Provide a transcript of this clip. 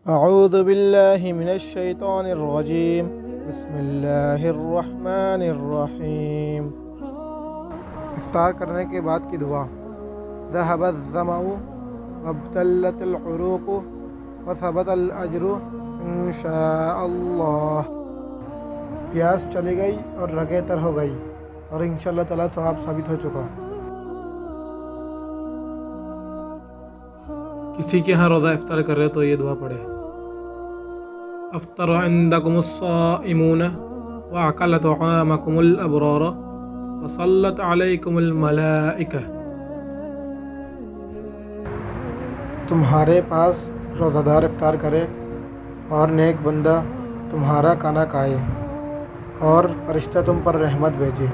اعوذ باللہ من الشیطان الرجیم بسم اللہ الرحمن الرحیم۔ افطار کرنے کے بعد کی دعا۔ ذهب الظمأ وابتلت العروق وثبت الاجر ان شاء اللہ۔ پیاس چلی گئی اور رگیں تر ہو گئی اور انشاءاللہ تعالیٰ ثواب ثابت ہو چکا۔ کسی کے ہاں روزہ افطار کر رہے تو یہ دعا پڑھے۔ افطر عندکم الصائمون واکل طعامکم الابرار وصلت علیکم الملائکہ۔ تمہارے پاس روزہ دار افطار کرے اور نیک بندہ تمہارا کھانا کھائے اور فرشتہ تم پر رحمت بھیجے۔